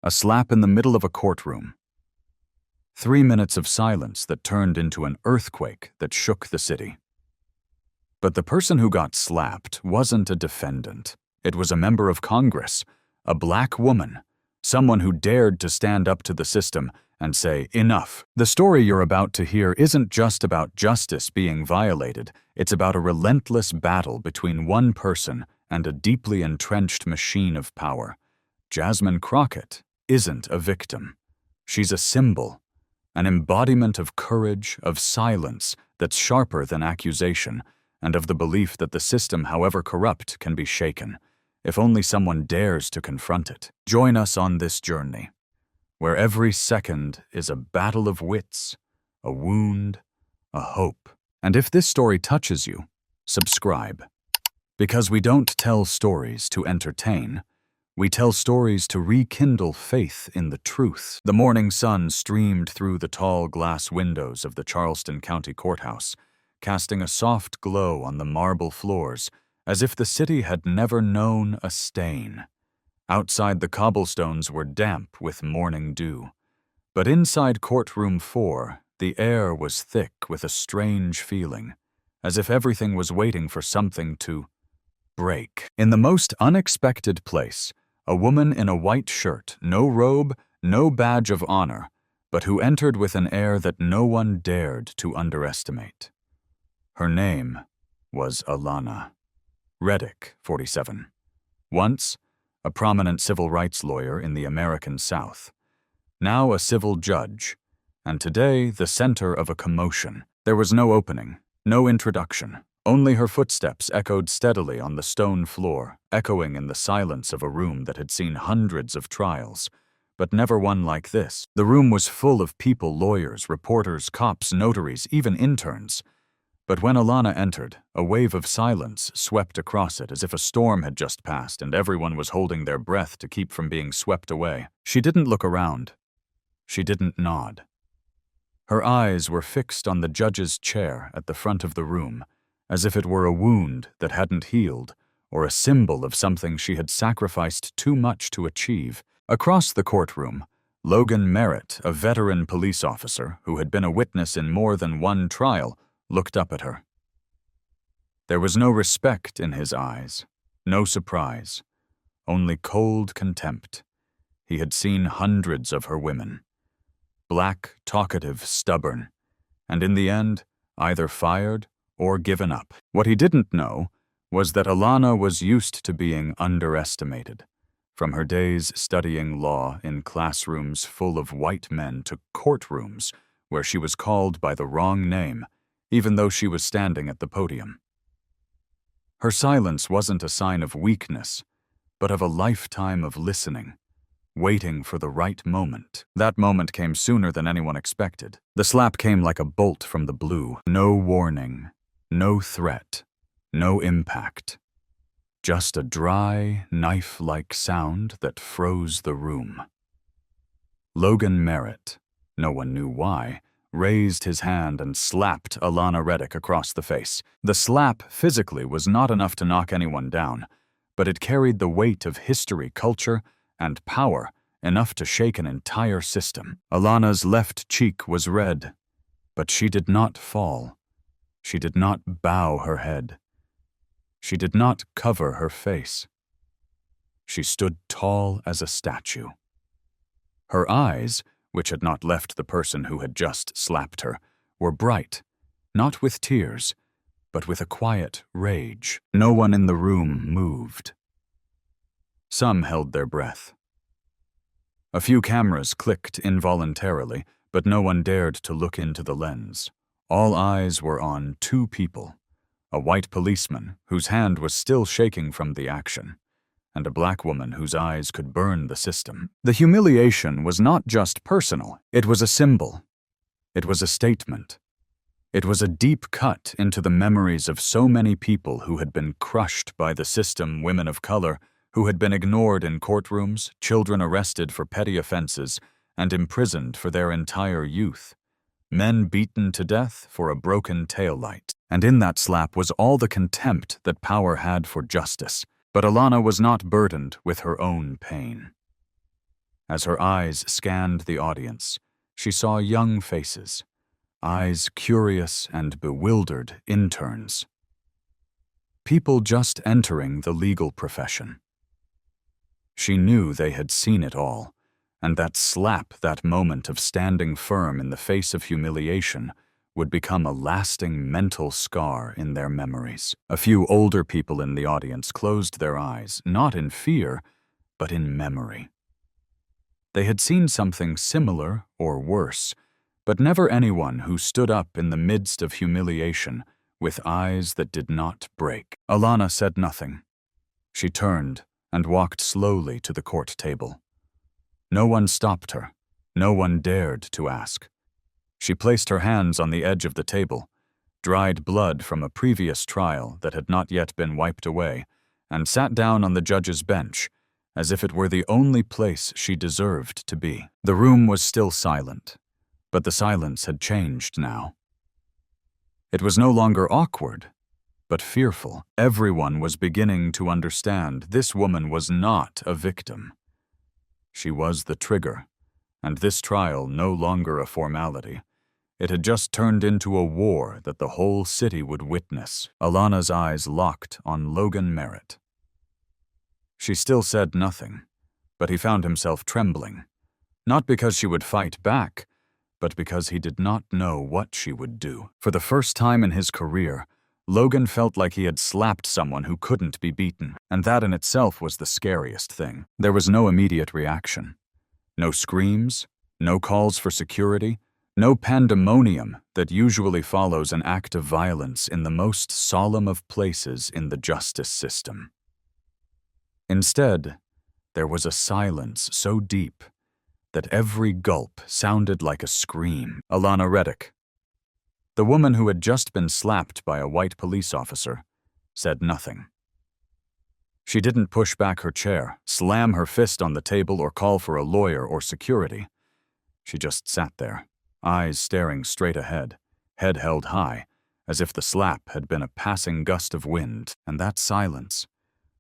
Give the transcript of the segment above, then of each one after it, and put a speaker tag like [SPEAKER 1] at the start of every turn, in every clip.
[SPEAKER 1] A slap in the middle of a courtroom. 3 minutes of silence that turned into an earthquake that shook the city. But the person who got slapped wasn't a defendant. It was a member of Congress, a black woman, someone who dared to stand up to the system and say, "Enough." The story you're about to hear isn't just about justice being violated. It's about a relentless battle between one person and a deeply entrenched machine of power. Jasmine Crockett isn't a victim. She's a symbol, an embodiment of courage, of silence that's sharper than accusation, and of the belief that the system, however corrupt, can be shaken, if only someone dares to confront it. Join us on this journey, where every second is a battle of wits, a wound, a hope. And if this story touches you, subscribe. Because we don't tell stories to entertain, we tell stories to rekindle faith in the truth. The morning sun streamed through the tall glass windows of the Charleston County Courthouse, casting a soft glow on the marble floors, as if the city had never known a stain. Outside, the cobblestones were damp with morning dew. But inside courtroom 4, the air was thick with a strange feeling, as if everything was waiting for something to break. In the most unexpected place, a woman in a white shirt, no robe, no badge of honor, but who entered with an air that no one dared to underestimate. Her name was Alana Reddick, 47. Once a prominent civil rights lawyer in the American South, now a civil judge, and today the center of a commotion. There was no opening, no introduction. Only her footsteps echoed steadily on the stone floor, echoing in the silence of a room that had seen hundreds of trials, but never one like this. The room was full of people, lawyers, reporters, cops, notaries, even interns. But when Alana entered, a wave of silence swept across it as if a storm had just passed and everyone was holding their breath to keep from being swept away. She didn't look around. She didn't nod. Her eyes were fixed on the judge's chair at the front of the room, as if it were a wound that hadn't healed, or a symbol of something she had sacrificed too much to achieve. Across the courtroom, Logan Merritt, a veteran police officer who had been a witness in more than one trial, looked up at her. There was no respect in his eyes, no surprise, only cold contempt. He had seen hundreds of her women. Black, talkative, stubborn, and in the end, either fired or given up. What he didn't know was that Alana was used to being underestimated. From her days studying law in classrooms full of white men to courtrooms where she was called by the wrong name, even though she was standing at the podium. Her silence wasn't a sign of weakness, but of a lifetime of listening, waiting for the right moment. That moment came sooner than anyone expected. The slap came like a bolt from the blue. No warning, no threat, no impact. Just a dry, knife-like sound that froze the room. Logan Merritt, no one knew why, raised his hand and slapped Alana Reddick across the face. The slap physically was not enough to knock anyone down, but it carried the weight of history, culture, and power enough to shake an entire system. Alana's left cheek was red, but she did not fall. She did not bow her head. She did not cover her face. She stood tall as a statue. Her eyes, which had not left the person who had just slapped her, were bright, not with tears, but with a quiet rage. No one in the room moved. Some held their breath. A few cameras clicked involuntarily, but no one dared to look into the lens. All eyes were on two people, a white policeman whose hand was still shaking from the action, and a black woman whose eyes could burn the system. The humiliation was not just personal, it was a symbol. It was a statement. It was a deep cut into the memories of so many people who had been crushed by the system, women of color, who had been ignored in courtrooms, children arrested for petty offenses, and imprisoned for their entire youth. Men beaten to death for a broken taillight. And in that slap was all the contempt that power had for justice. But Alana was not burdened with her own pain. As her eyes scanned the audience, she saw young faces, eyes curious and bewildered interns. People just entering the legal profession. She knew they had seen it all, and that slap, that moment of standing firm in the face of humiliation, would become a lasting mental scar in their memories. A few older people in the audience closed their eyes, not in fear, but in memory. They had seen something similar or worse, but never anyone who stood up in the midst of humiliation with eyes that did not break. Alana said nothing. She turned and walked slowly to the court table. No one stopped her. No one dared to ask. She placed her hands on the edge of the table, dried blood from a previous trial that had not yet been wiped away, and sat down on the judge's bench, as if it were the only place she deserved to be. The room was still silent, but the silence had changed now. It was no longer awkward, but fearful. Everyone was beginning to understand this woman was not a victim. She was the trigger, and this trial no longer a formality. It had just turned into a war that the whole city would witness. Alana's eyes locked on Logan Merritt. She still said nothing, but he found himself trembling, not because she would fight back, but because he did not know what she would do. For the first time in his career, Logan felt like he had slapped someone who couldn't be beaten, and that in itself was the scariest thing. There was no immediate reaction. No screams, no calls for security, no pandemonium that usually follows an act of violence in the most solemn of places in the justice system. Instead, there was a silence so deep that every gulp sounded like a scream. Alana Reddick, the woman who had just been slapped by a white police officer, said nothing. She didn't push back her chair, slam her fist on the table, or call for a lawyer or security. She just sat there, eyes staring straight ahead, head held high, as if the slap had been a passing gust of wind, and that silence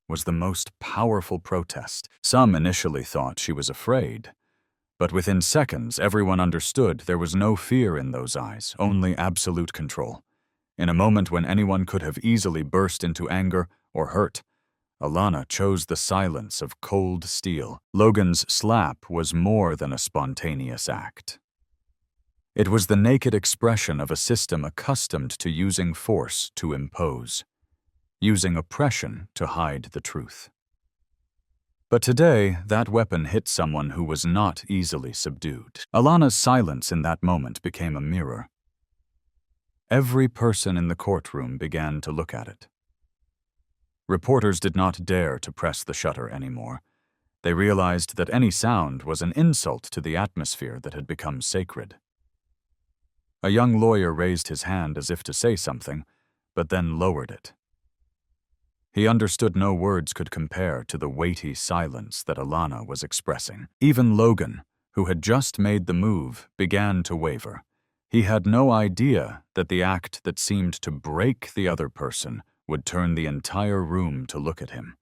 [SPEAKER 1] was the most powerful protest. Some initially thought she was afraid, but within seconds everyone understood there was no fear in those eyes, only absolute control. In a moment when anyone could have easily burst into anger or hurt, Alana chose the silence of cold steel. Logan's slap was more than a spontaneous act. It was the naked expression of a system accustomed to using force to impose, using oppression to hide the truth. But today, that weapon hit someone who was not easily subdued. Alana's silence in that moment became a mirror. Every person in the courtroom began to look at it. Reporters did not dare to press the shutter anymore. They realized that any sound was an insult to the atmosphere that had become sacred. A young lawyer raised his hand as if to say something, but then lowered it. He understood no words could compare to the weighty silence that Alana was expressing. Even Logan, who had just made the move, began to waver. He had no idea that the act that seemed to break the other person would turn the entire room to look at him.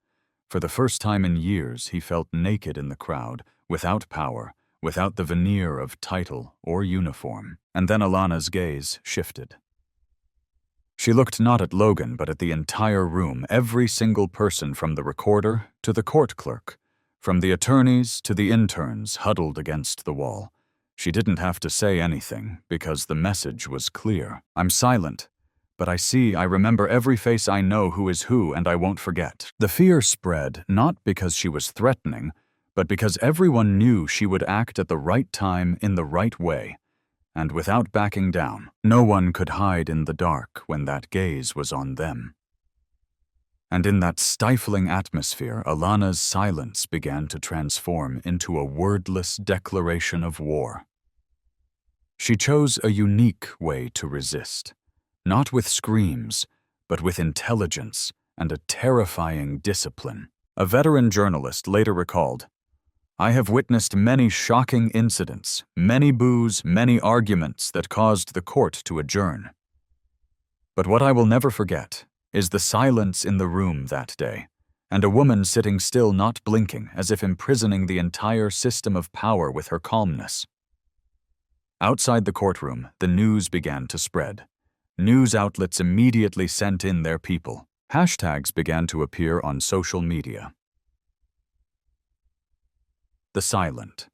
[SPEAKER 1] For the first time in years, he felt naked in the crowd, without power, without the veneer of title or uniform. And then Alana's gaze shifted. She looked not at Logan, but at the entire room, every single person from the recorder to the court clerk, from the attorneys to the interns huddled against the wall. She didn't have to say anything, because the message was clear. I'm silent, but I remember every face I know who is who, and I won't forget. The fear spread, not because she was threatening, but because everyone knew she would act at the right time in the right way, and without backing down. No one could hide in the dark when that gaze was on them. And in that stifling atmosphere, Alana's silence began to transform into a wordless declaration of war. She chose a unique way to resist, not with screams, but with intelligence and a terrifying discipline. A veteran journalist later recalled, "I have witnessed many shocking incidents, many boos, many arguments that caused the court to adjourn. But what I will never forget is the silence in the room that day, and a woman sitting still, not blinking, as if imprisoning the entire system of power with her calmness. Outside the courtroom, the news began to spread. News outlets immediately sent in their people. Hashtags began to appear on social media. The silent.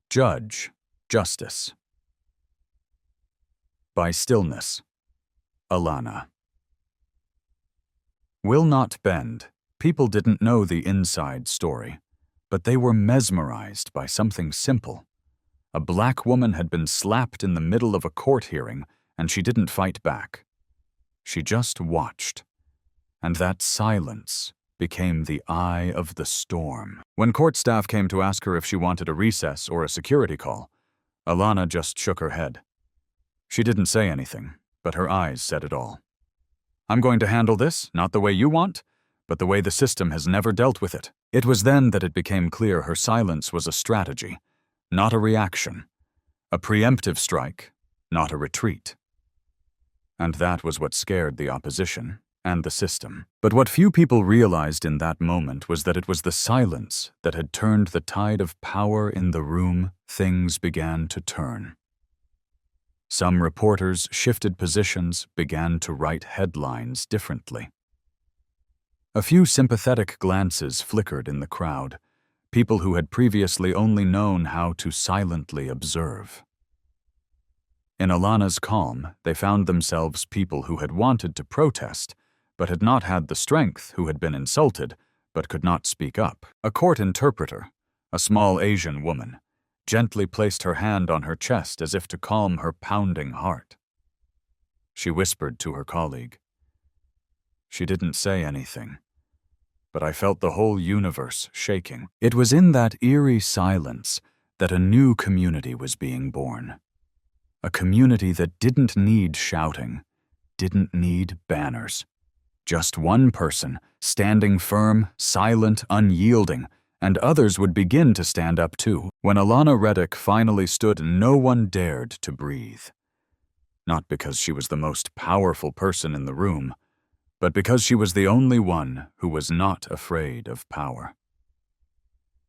[SPEAKER 1] Judge, justice. By stillness. Alana. Will not bend. People didn't know the inside story, but they were mesmerized by something simple. A black woman had been slapped in the middle of a court hearing, and she didn't fight back. She just watched. And that silence became the eye of the storm. When court staff came to ask her if she wanted a recess or a security call, Alana just shook her head. She didn't say anything, but her eyes said it all. I'm going to handle this, not the way you want, but the way the system has never dealt with it. It was then that it became clear her silence was a strategy, not a reaction. A preemptive strike, not a retreat. And that was what scared the opposition and the system. But what few people realized in that moment was that it was the silence that had turned the tide of power in the room. Things began to turn. Some reporters shifted positions, began to write headlines differently. A few sympathetic glances flickered in the crowd, people who had previously only known how to silently observe. In Alana's calm, they found themselves people who had wanted to protest, but had not had the strength, who had been insulted, but could not speak up. A court interpreter, a small Asian woman, gently placed her hand on her chest as if to calm her pounding heart. She whispered to her colleague. She didn't say anything, but I felt the whole universe shaking. It was in that eerie silence that a new community was being born. A community that didn't need shouting, didn't need banners. Just one person, standing firm, silent, unyielding, and others would begin to stand up too. When Alana Reddick finally stood, no one dared to breathe. Not because she was the most powerful person in the room, but because she was the only one who was not afraid of power.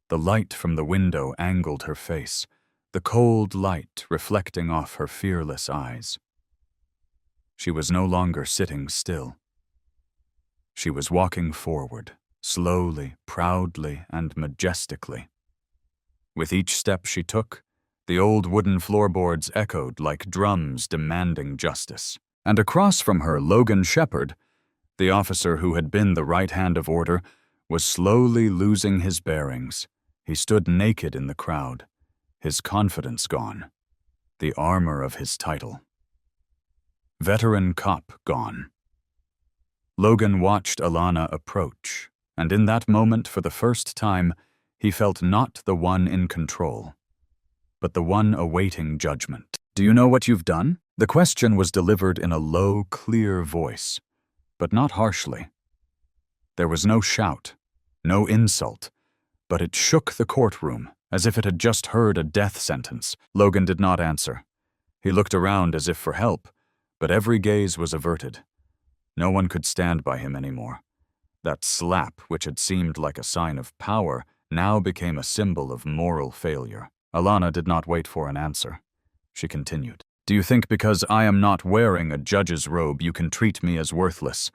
[SPEAKER 1] The light from the window angled her face, the cold light reflecting off her fearless eyes. She was no longer sitting still. She was walking forward, slowly, proudly, and majestically. With each step she took, the old wooden floorboards echoed like drums demanding justice. And across from her, Logan Merritt, the officer who had been the right hand of order, was slowly losing his bearings. He stood naked in the crowd, his confidence gone, the armor of his title. Veteran cop gone. Logan watched Alana approach, and in that moment, for the first time, he felt not the one in control, but the one awaiting judgment. Do you know what you've done? The question was delivered in a low, clear voice, but not harshly. There was no shout, no insult, but it shook the courtroom as if it had just heard a death sentence. Logan did not answer. He looked around as if for help, but every gaze was averted. No one could stand by him anymore. That slap, which had seemed like a sign of power, now became a symbol of moral failure. Alana did not wait for an answer. She continued. Do you think because I am not wearing a judge's robe you can treat me as worthless?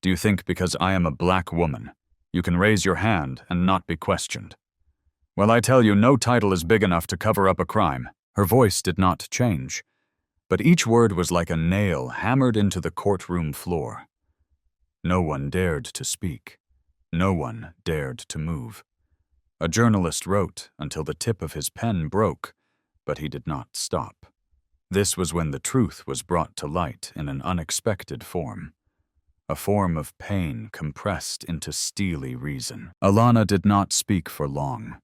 [SPEAKER 1] Do you think because I am a black woman you can raise your hand and not be questioned? Well, I tell you, no title is big enough to cover up a crime. Her voice did not change, but each word was like a nail hammered into the courtroom floor. No one dared to speak. No one dared to move. A journalist wrote until the tip of his pen broke, but he did not stop. This was when the truth was brought to light in an unexpected form. A form of pain compressed into steely reason. Alana did not speak for long.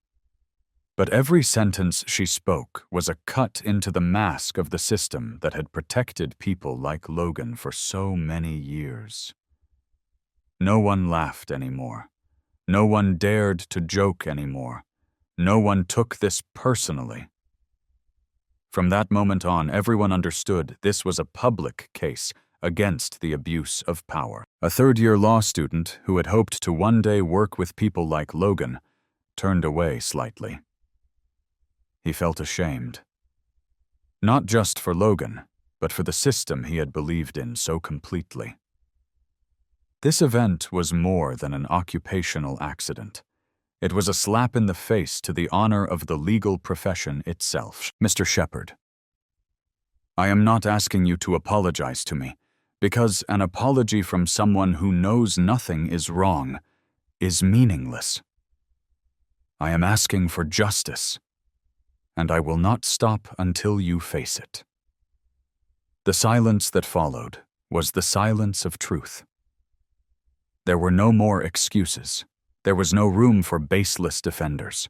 [SPEAKER 1] But every sentence she spoke was a cut into the mask of the system that had protected people like Logan for so many years. No one laughed anymore. No one dared to joke anymore. No one took this personally. From that moment on, everyone understood this was a public case against the abuse of power. A third-year law student who had hoped to one day work with people like Logan turned away slightly. He felt ashamed. Not just for Logan, but for the system he had believed in so completely. This event was more than an occupational accident. It was a slap in the face to the honor of the legal profession itself. Mr. Shepard, I am not asking you to apologize to me, because an apology from someone who knows nothing is wrong is meaningless. I am asking for justice, and I will not stop until you face it. The silence that followed was the silence of truth. There were no more excuses. There was no room for baseless defenders.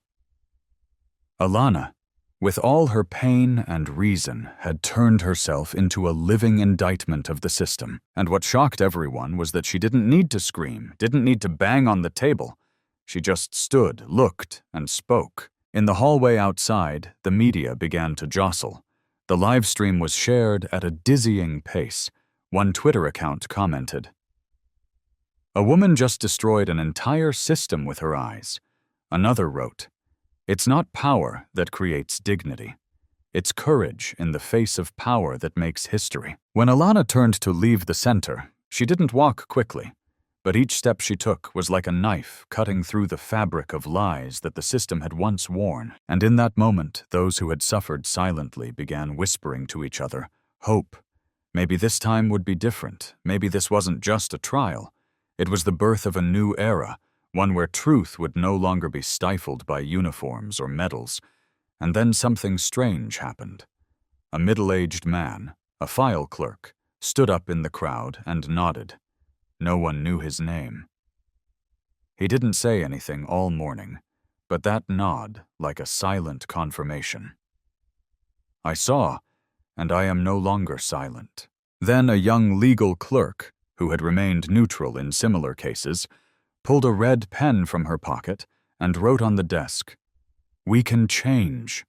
[SPEAKER 1] Alana, with all her pain and reason, had turned herself into a living indictment of the system, and what shocked everyone was that she didn't need to scream, didn't need to bang on the table. She just stood, looked, and spoke. In the hallway outside, the media began to jostle. The live stream was shared at a dizzying pace. One Twitter account commented, "A woman just destroyed an entire system with her eyes." Another wrote, "It's not power that creates dignity. It's courage in the face of power that makes history." When Alana turned to leave the center, she didn't walk quickly, but each step she took was like a knife cutting through the fabric of lies that the system had once worn. And in that moment, those who had suffered silently began whispering to each other, hope. Maybe this time would be different. Maybe this wasn't just a trial. It was the birth of a new era, one where truth would no longer be stifled by uniforms or medals. And then something strange happened. A middle-aged man, a file clerk, stood up in the crowd and nodded. No one knew his name. He didn't say anything all morning, but that nod like a silent confirmation. I saw, and I am no longer silent. Then a young legal clerk, who had remained neutral in similar cases, pulled a red pen from her pocket and wrote on the desk, "We can change."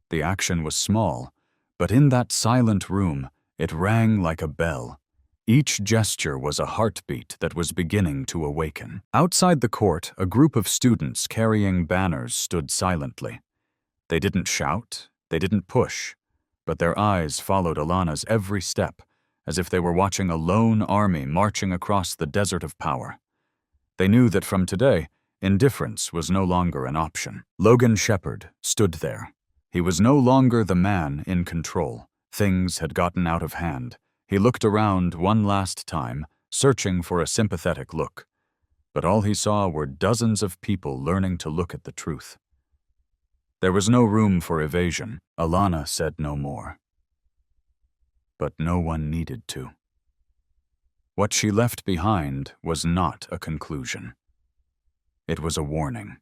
[SPEAKER 1] The action was small, but in that silent room, it rang like a bell. Each gesture was a heartbeat that was beginning to awaken. Outside the court, a group of students carrying banners stood silently. They didn't shout, they didn't push, but their eyes followed Alana's every step, as if they were watching a lone army marching across the desert of power. They knew that from today, indifference was no longer an option. Logan Shepard stood there. He was no longer the man in control. Things had gotten out of hand. He looked around one last time, searching for a sympathetic look. But all he saw were dozens of people learning to look at the truth. There was no room for evasion. Alana said no more. But no one needed to. What she left behind was not a conclusion. It was a warning.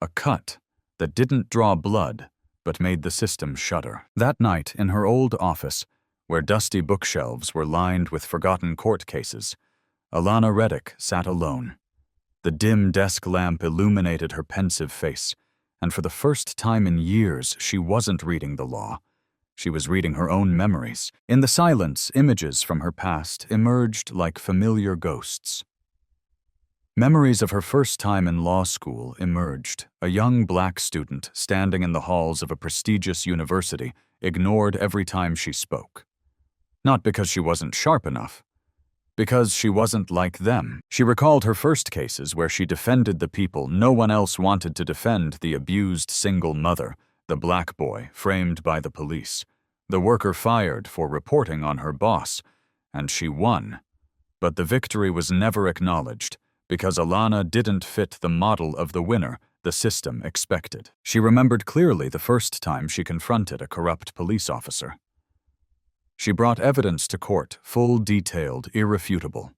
[SPEAKER 1] A cut that didn't draw blood, but made the system shudder. That night, in her old office, where dusty bookshelves were lined with forgotten court cases, Alana Reddick sat alone. The dim desk lamp illuminated her pensive face, and for the first time in years, she wasn't reading the law. She was reading her own memories. In the silence, images from her past emerged like familiar ghosts. Memories of her first time in law school emerged. A young black student standing in the halls of a prestigious university ignored every time she spoke. Not because she wasn't sharp enough, because she wasn't like them. She recalled her first cases where she defended the people no one else wanted to defend: the abused single mother, the black boy framed by the police, the worker fired for reporting on her boss, and she won. But the victory was never acknowledged because Alana didn't fit the model of the winner the system expected. She remembered clearly the first time she confronted a corrupt police officer. She brought evidence to court, full, detailed, irrefutable.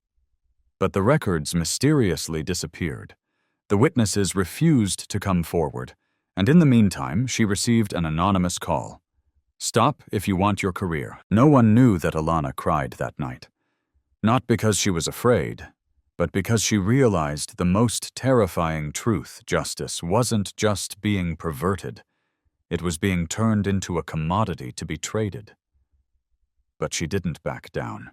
[SPEAKER 1] But the records mysteriously disappeared. The witnesses refused to come forward, and in the meantime, she received an anonymous call. "Stop if you want your career." No one knew that Alana cried that night. Not because she was afraid, but because she realized the most terrifying truth: justice wasn't just being perverted. It was being turned into a commodity to be traded. But she didn't back down.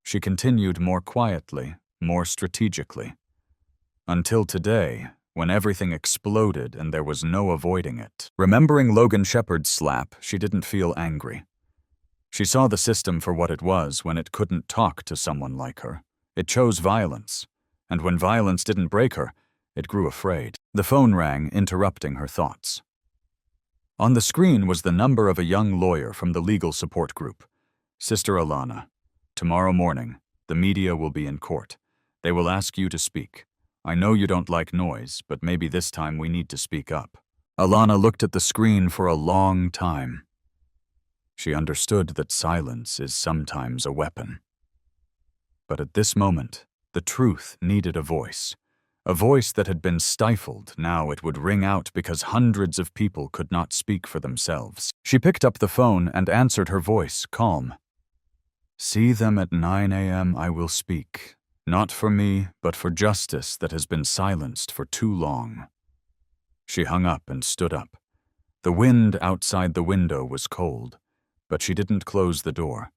[SPEAKER 1] She continued more quietly, more strategically. Until today, when everything exploded and there was no avoiding it. Remembering Logan Shepard's slap, she didn't feel angry. She saw the system for what it was when it couldn't talk to someone like her. It chose violence, and when violence didn't break her, it grew afraid. The phone rang, interrupting her thoughts. On the screen was the number of a young lawyer from the legal support group. Sister Alana, tomorrow morning, the media will be in court. They will ask you to speak. I know you don't like noise, but maybe this time we need to speak up. Alana looked at the screen for a long time. She understood that silence is sometimes a weapon. But at this moment, the truth needed a voice. A voice that had been stifled, now it would ring out because hundreds of people could not speak for themselves. She picked up the phone and answered, her voice calm. See them at 9 a.m. I will speak. Not for me, but for justice that has been silenced for too long. She hung up and stood up. The wind outside the window was cold, but she didn't close the door.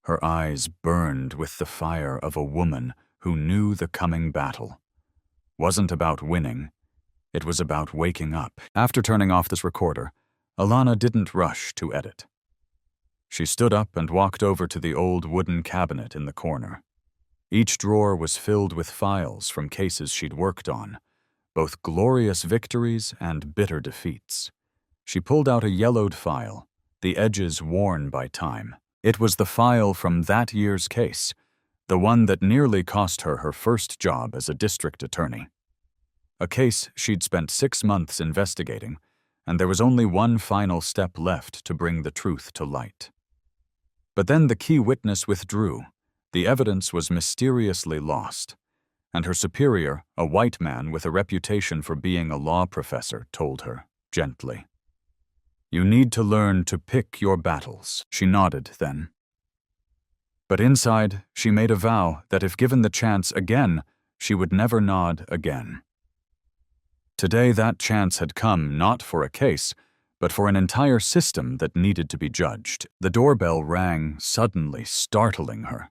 [SPEAKER 1] Her eyes burned with the fire of a woman who knew the coming battle. Wasn't about winning. It was about waking up. After turning off this recorder, Alana didn't rush to edit. She stood up and walked over to the old wooden cabinet in the corner. Each drawer was filled with files from cases she'd worked on, both glorious victories and bitter defeats. She pulled out a yellowed file, the edges worn by time. It was the file from that year's case, the one that nearly cost her her first job as a district attorney. A case she'd spent 6 months investigating, and there was only one final step left to bring the truth to light. But then the key witness withdrew. The evidence was mysteriously lost, and her superior, a white man with a reputation for being a law professor, told her, gently. You need to learn to pick your battles. She nodded then. But inside, she made a vow that if given the chance again, she would never nod again. Today that chance had come not for a case, but for an entire system that needed to be judged. The doorbell rang, suddenly startling her.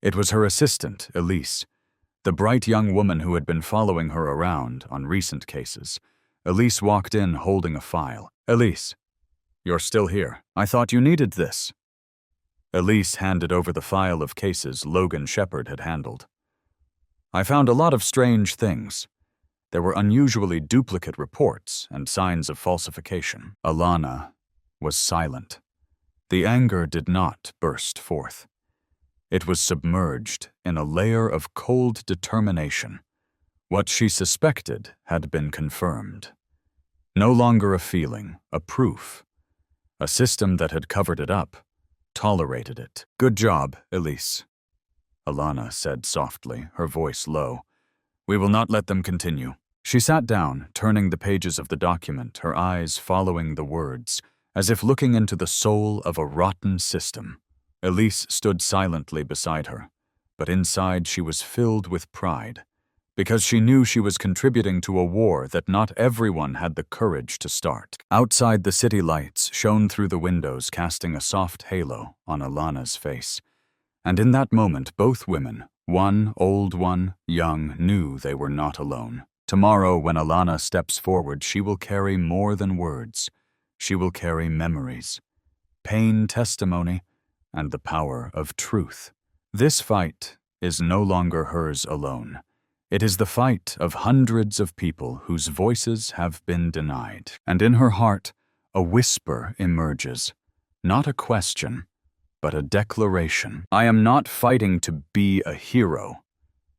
[SPEAKER 1] It was her assistant, Elise, the bright young woman who had been following her around on recent cases. Elise walked in holding a file. Elise, you're still here. I thought you needed this. Elise handed over the file of cases Logan Shepard had handled. I found a lot of strange things. There were unusually duplicate reports and signs of falsification. Alana was silent. The anger did not burst forth. It was submerged in a layer of cold determination. What she suspected had been confirmed. No longer a feeling, a proof. A system that had covered it up, tolerated it. Good job, Elise, Alana said softly, her voice low. We will not let them continue. She sat down, turning the pages of the document, her eyes following the words, as if looking into the soul of a rotten system. Elise stood silently beside her, but inside she was filled with pride, because she knew she was contributing to a war that not everyone had the courage to start. Outside, the city lights shone through the windows, casting a soft halo on Alana's face. And in that moment, both women, one old, one young, knew they were not alone. Tomorrow, when Alana steps forward, she will carry more than words. She will carry memories, pain, testimony, and the power of truth. This fight is no longer hers alone. It is the fight of hundreds of people whose voices have been denied. And in her heart, a whisper emerges. Not a question, but a declaration. I am not fighting to be a hero.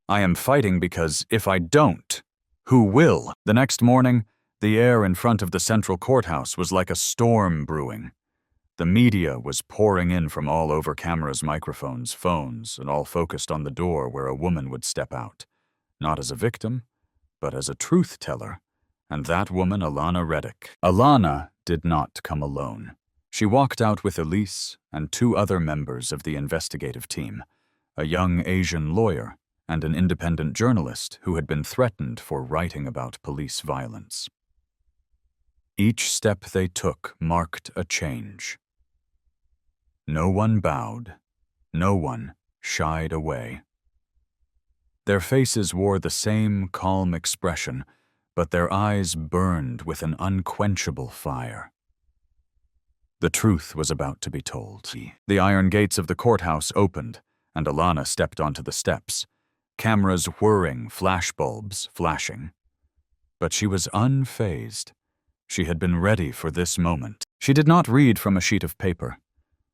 [SPEAKER 1] I am fighting because if I don't, who will? The next morning, the air in front of the central courthouse was like a storm brewing. The media was pouring in from all over, cameras, microphones, phones, and all focused on the door where a woman would step out. Not as a victim, but as a truth teller. And that woman, Alana Reddick. Alana did not come alone. She walked out with Elise and 2 other members of the investigative team, a young Asian lawyer and an independent journalist who had been threatened for writing about police violence. Each step they took marked a change. No one bowed, no one shied away. Their faces wore the same calm expression, but their eyes burned with an unquenchable fire. The truth was about to be told. The iron gates of the courthouse opened, and Alana stepped onto the steps, cameras whirring, flashbulbs flashing. But she was unfazed. She had been ready for this moment. She did not read from a sheet of paper.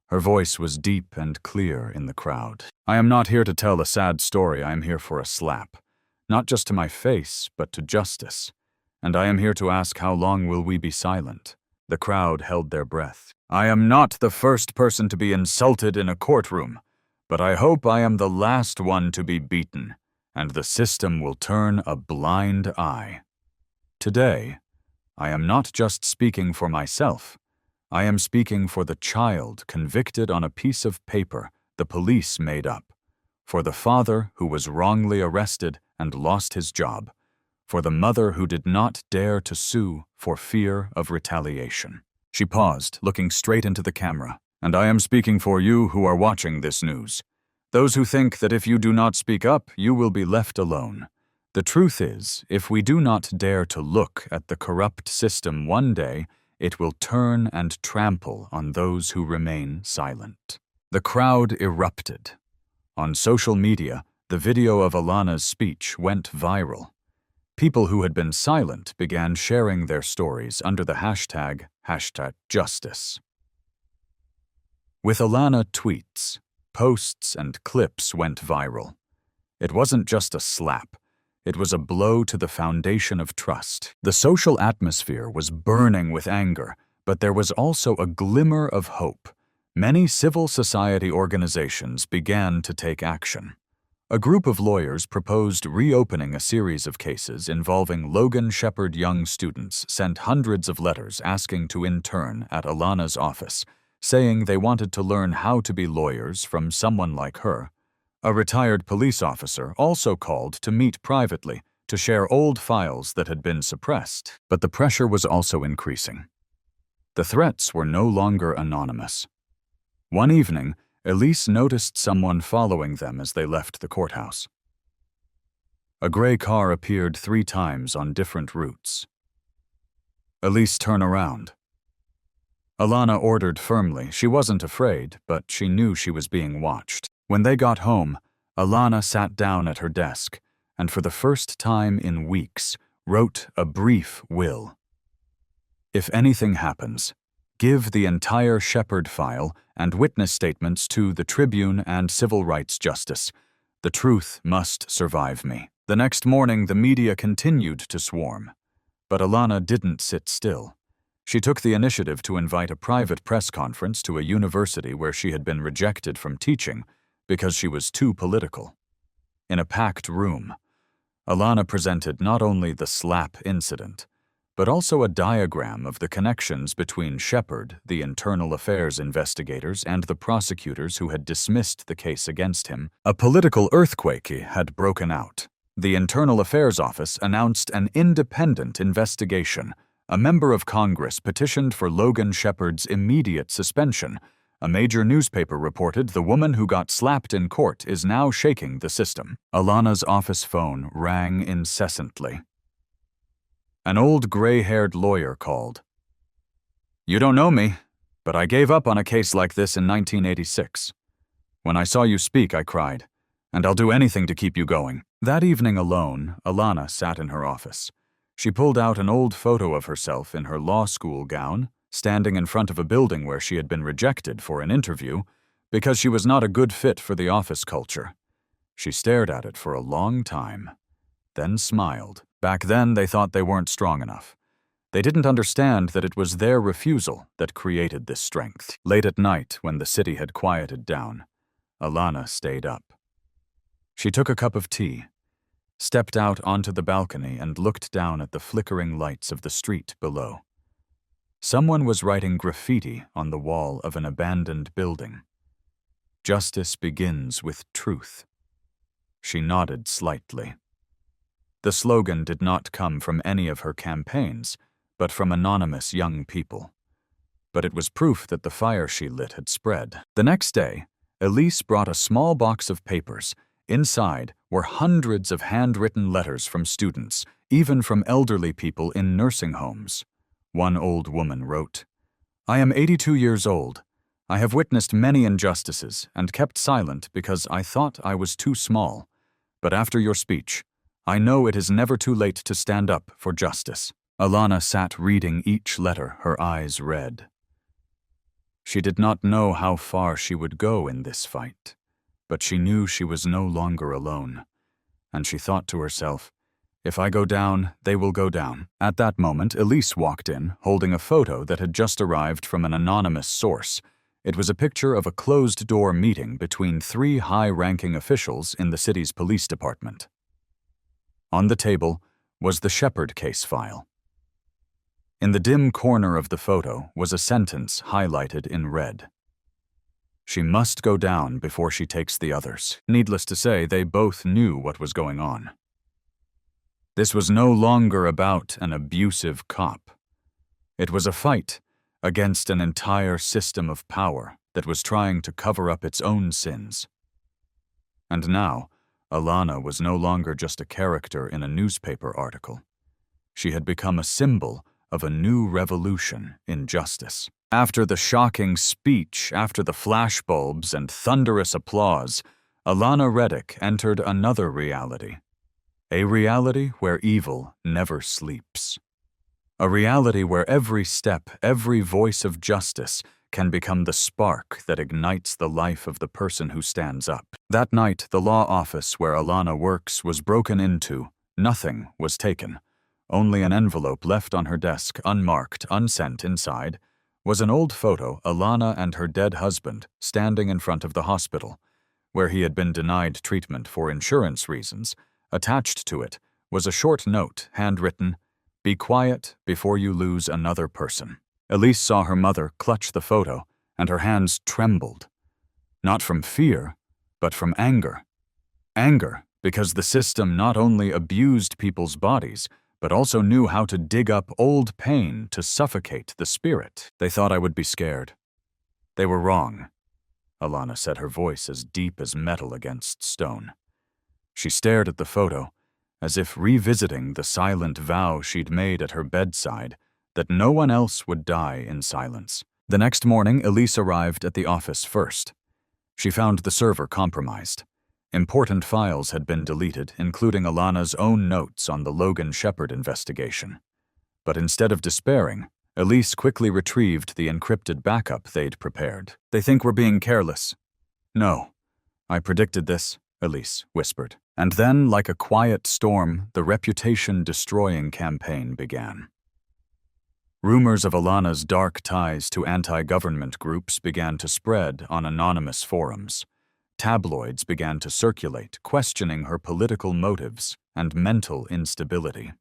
[SPEAKER 1] Her voice was deep and clear in the crowd. I am not here to tell a sad story. I am here for a slap. Not just to my face, but to justice. And I am here to ask, how long will we be silent? The crowd held their breath. I am not the first person to be insulted in a courtroom, but I hope I am the last one to be beaten, and the system will turn a blind eye. Today, I am not just speaking for myself. I am speaking for the child convicted on a piece of paper the police made up, for the father who was wrongly arrested and lost his job, for the mother who did not dare to sue for fear of retaliation. She paused, looking straight into the camera. And I am speaking for you who are watching this news. Those who think that if you do not speak up, you will be left alone. The truth is, if we do not dare to look at the corrupt system one day, it will turn and trample on those who remain silent. The crowd erupted. On social media, the video of Alana's speech went viral. People who had been silent began sharing their stories under the hashtag #justice. With Alana, tweets, posts, and clips went viral. It wasn't just a slap. It was a blow to the foundation of trust. The social atmosphere was burning with anger, but there was also a glimmer of hope. Many civil society organizations began to take action. A group of lawyers proposed reopening a series of cases involving Logan Shepherd young students sent hundreds of letters asking to intern at Alana's office, saying they wanted to learn how to be lawyers from someone like her. A retired police officer also called to meet privately to share old files that had been suppressed, but the pressure was also increasing. The threats were no longer anonymous. One evening, Elise noticed someone following them as they left the courthouse. A gray car appeared 3 times on different routes. Elise, turn around. Alana ordered firmly. She wasn't afraid, but she knew she was being watched. When they got home, Alana sat down at her desk and for the first time in weeks wrote a brief will. If anything happens, give the entire Shepherd file and witness statements to the Tribune and Civil Rights Justice. The truth must survive me. The next morning, the media continued to swarm. But Alana didn't sit still. She took the initiative to invite a private press conference to a university where she had been rejected from teaching because she was too political. In a packed room, Alana presented not only the slap incident, but also a diagram of the connections between Shepherd, the internal affairs investigators, and the prosecutors who had dismissed the case against him. A political earthquake had broken out. The Internal Affairs Office announced an independent investigation. A member of Congress petitioned for Logan Shepherd's immediate suspension. A major newspaper reported the woman who got slapped in court is now shaking the system. Alana's office phone rang incessantly. An old gray-haired lawyer called. You don't know me, but I gave up on a case like this in 1986. When I saw you speak, I cried, and I'll do anything to keep you going. That evening alone, Alana sat in her office. She pulled out an old photo of herself in her law school gown, standing in front of a building where she had been rejected for an interview because she was not a good fit for the office culture. She stared at it for a long time, then smiled. Back then, they thought they weren't strong enough. They didn't understand that it was their refusal that created this strength. Late at night, when the city had quieted down, Alana stayed up. She took a cup of tea, stepped out onto the balcony, and looked down at the flickering lights of the street below. Someone was writing graffiti on the wall of an abandoned building. Justice begins with truth. She nodded slightly. The slogan did not come from any of her campaigns, but from anonymous young people. But it was proof that the fire she lit had spread. The next day, Elise brought a small box of papers. Inside were hundreds of handwritten letters from students, even from elderly people in nursing homes. One old woman wrote, "I am 82 years old. I have witnessed many injustices and kept silent because I thought I was too small. But after your speech, I know it is never too late to stand up for justice." Alana sat reading each letter, her eyes red. She did not know how far she would go in this fight, but she knew she was no longer alone, and she thought to herself, "If I go down, they will go down." At that moment, Elise walked in, holding a photo that had just arrived from an anonymous source. It was a picture of a closed-door meeting between 3 high-ranking officials in the city's police department. On the table was the Shepherd case file. In the dim corner of the photo was a sentence highlighted in red. "She must go down before she takes the others." Needless to say, they both knew what was going on. This was no longer about an abusive cop. It was a fight against an entire system of power that was trying to cover up its own sins. And now, Alana was no longer just a character in a newspaper article. She had become a symbol of a new revolution in justice. After the shocking speech, after the flashbulbs and thunderous applause, Alana Reddick entered another reality. A reality where evil never sleeps. A reality where every step, every voice of justice can become the spark that ignites the life of the person who stands up. That night, the law office where Alana works was broken into. Nothing was taken. Only an envelope left on her desk, unmarked, unsent. Inside was an old photo, Alana and her dead husband, standing in front of the hospital, where he had been denied treatment for insurance reasons. Attached to it was a short note, handwritten, "Be quiet before you lose another person." Elise saw her mother clutch the photo, and her hands trembled. Not from fear, but from anger. Anger because the system not only abused people's bodies, but also knew how to dig up old pain to suffocate the spirit. "They thought I would be scared. They were wrong," Alana said, her voice as deep as metal against stone. She stared at the photo, as if revisiting the silent vow she'd made at her bedside, that no one else would die in silence. The next morning, Elise arrived at the office first. She found the server compromised. Important files had been deleted, including Alana's own notes on the Logan Shepherd investigation. But instead of despairing, Elise quickly retrieved the encrypted backup they'd prepared. "They think we're being careless." "No, I predicted this," Elise whispered. And then, like a quiet storm, the reputation-destroying campaign began. Rumors of Alana's dark ties to anti-government groups began to spread on anonymous forums. Tabloids began to circulate, questioning her political motives and mental instability.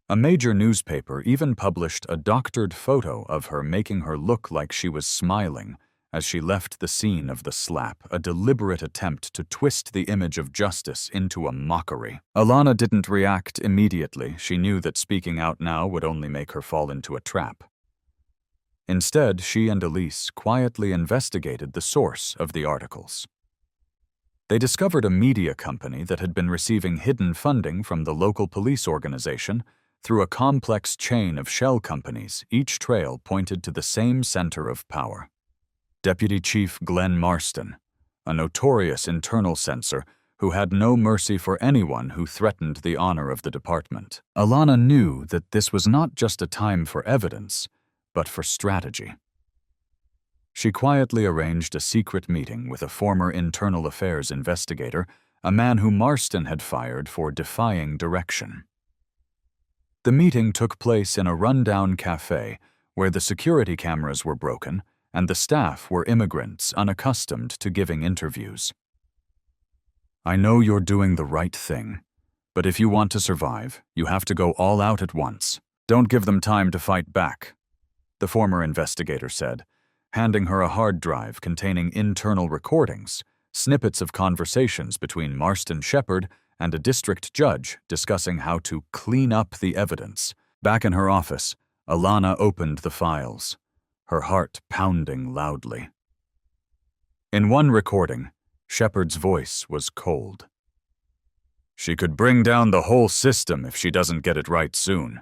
[SPEAKER 1] A major newspaper even published a doctored photo of her, making her look like she was smiling as she left the scene of the slap, a deliberate attempt to twist the image of justice into a mockery. Alana didn't react immediately. She knew that speaking out now would only make her fall into a trap. Instead, she and Elise quietly investigated the source of the articles. They discovered a media company that had been receiving hidden funding from the local police organization through a complex chain of shell companies. Each trail pointed to the same center of power. Deputy Chief Glenn Marston, a notorious internal censor who had no mercy for anyone who threatened the honor of the department. Alana knew that this was not just a time for evidence, but for strategy. She quietly arranged a secret meeting with a former internal affairs investigator, a man who Marston had fired for defying direction. The meeting took place in a rundown cafe where the security cameras were broken and the staff were immigrants unaccustomed to giving interviews. "I know you're doing the right thing, but if you want to survive, you have to go all out at once. Don't give them time to fight back," the former investigator said, handing her a hard drive containing internal recordings, snippets of conversations between Marston Shepherd and a district judge discussing how to clean up the evidence. Back in her office, Alana opened the files, her heart pounding loudly. In one recording, Shepard's voice was cold. "She could bring down the whole system if she doesn't get it right soon."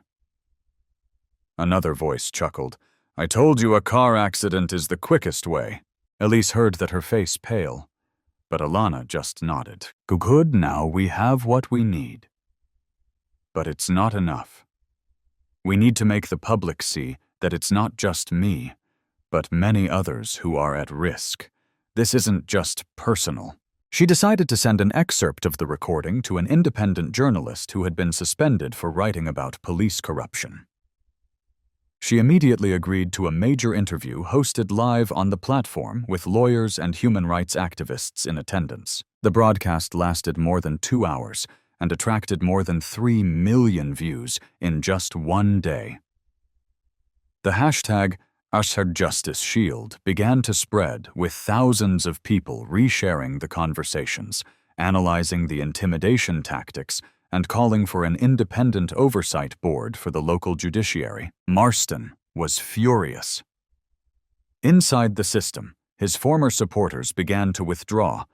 [SPEAKER 1] Another voice chuckled. "I told you a car accident is the quickest way." Elise heard that her face pale, but Alana just nodded. "Good, now we have what we need." But it's not enough. We need to make the public see that it's not just me, but many others who are at risk. This isn't just personal. She decided to send an excerpt of the recording to an independent journalist who had been suspended for writing about police corruption. She immediately agreed to a major interview hosted live on the platform with lawyers and human rights activists in attendance. The broadcast lasted more than 2 hours and attracted more than 3 million views in just one day. The hashtag #UsHerJusticeShield began to spread, with thousands of people resharing the conversations, analyzing the intimidation tactics, and calling for an independent oversight board for the local judiciary. Marston was furious. Inside the system, his former supporters began to withdraw.